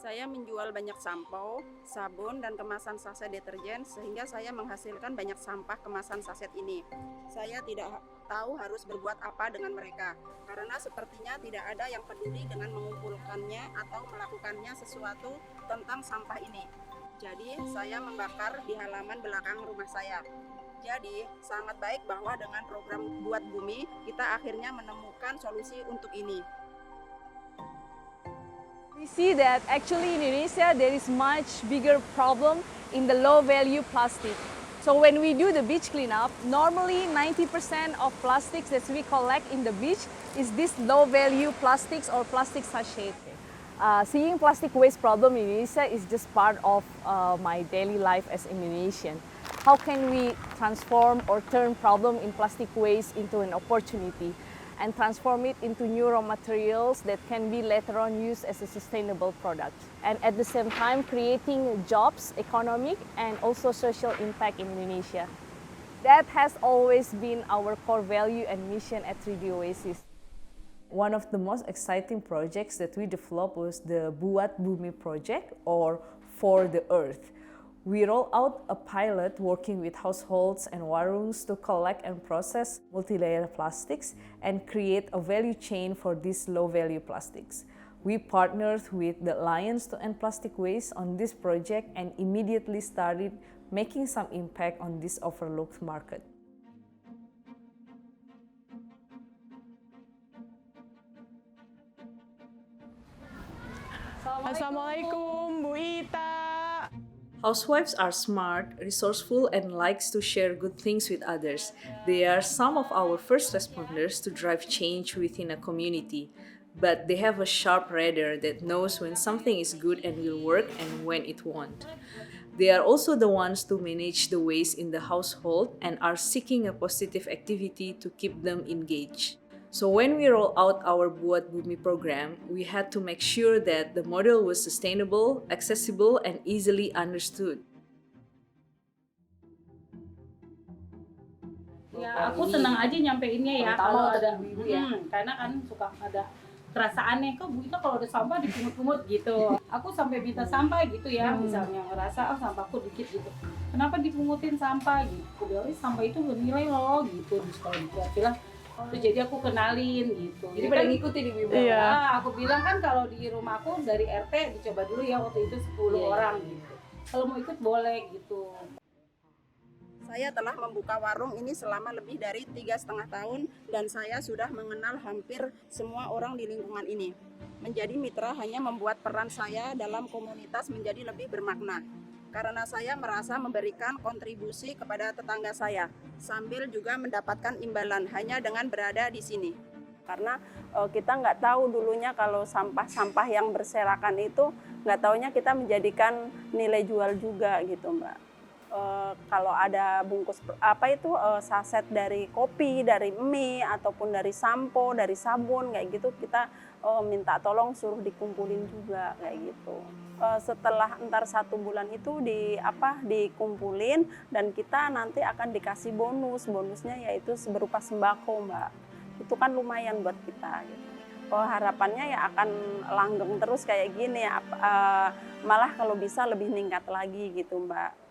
Saya menjual banyak sampo, sabun, dan kemasan saset deterjen sehingga saya menghasilkan banyak sampah kemasan saset ini. Saya tidak tahu harus berbuat apa dengan mereka, karena sepertinya tidak ada yang peduli dengan mengumpulkannya atau melakukannya sesuatu tentang sampah ini. Jadi, saya membakar di halaman belakang rumah saya. Jadi, sangat baik bahwa dengan program Buat Bumi, kita akhirnya menemukan solusi untuk ini. We see that actually in Indonesia there is much bigger problem in the low value plastic. So when we do the beach cleanup, normally 90% of plastics that we collect in the beach is this low value plastics or plastic sachet. Seeing plastic waste problem in Indonesia is just part of my daily life as Indonesian. How can we transform or turn problem in plastic waste into an opportunity and transform it into new raw materials that can be later on used as a sustainable product. And at the same time, creating jobs, economic, and also social impact in Indonesia. That has always been our core value and mission at 3D Oasis. One of the most exciting projects that we developed was the Buat Bumi project, or For the Earth. We roll out a pilot working with households and warungs to collect and process multi-layer plastics and create a value chain for these low-value plastics. We partnered with the Alliance to End Plastic Waste on this project and immediately started making some impact on this overlooked market. Assalamualaikum, Bu Ita. Housewives are smart, resourceful, and likes to share good things with others. They are some of our first responders to drive change within a community. But they have a sharp radar that knows when something is good and will work and when it won't. They are also the ones to manage the waste in the household and are seeking a positive activity to keep them engaged. So when we roll out our Buat Bumi program, we had to make sure that the model was sustainable, accessible, and easily understood. Ya, aku senang aja nyampeinnya ya kalau ada ibu ya. Karena kan suka ada perasaannya, kok Bu Ita kalau ada sampah dipungut-pungut gitu. Aku sampai minta sampah gitu ya, misalnya ngerasa sampahku dikit gitu. Kenapa dipungutin sampah gitu? Dari sampah itu bernilai loh gitu. Terus kalau bilang terus jadi aku kenalin gitu. Jadi pada ngikutin ibu-ibu. Iya. Aku bilang kan kalau di rumahku dari RT dicoba dulu ya waktu itu 10 orang gitu. Kalau mau ikut boleh gitu. Saya telah membuka warung ini selama lebih dari 3,5 tahun dan saya sudah mengenal hampir semua orang di lingkungan ini. Menjadi mitra hanya membuat peran saya dalam komunitas menjadi lebih bermakna. Karena saya merasa memberikan kontribusi kepada tetangga saya, sambil juga mendapatkan imbalan hanya dengan berada di sini. Karena kita nggak tahu dulunya kalau sampah-sampah yang berserakan itu, nggak taunya kita menjadikan nilai jual juga gitu Mbak. Kalau ada bungkus saset dari kopi, dari mie, ataupun dari sampo, dari sabun kayak gitu, kita minta tolong suruh dikumpulin juga kayak gitu. Setelah entar 1 bulan itu dikumpulin dan kita nanti akan dikasih bonusnya yaitu berupa sembako Mbak. Itu kan lumayan buat kita gitu. Harapannya ya akan langgeng terus kayak gini, malah kalau bisa lebih meningkat lagi gitu Mbak.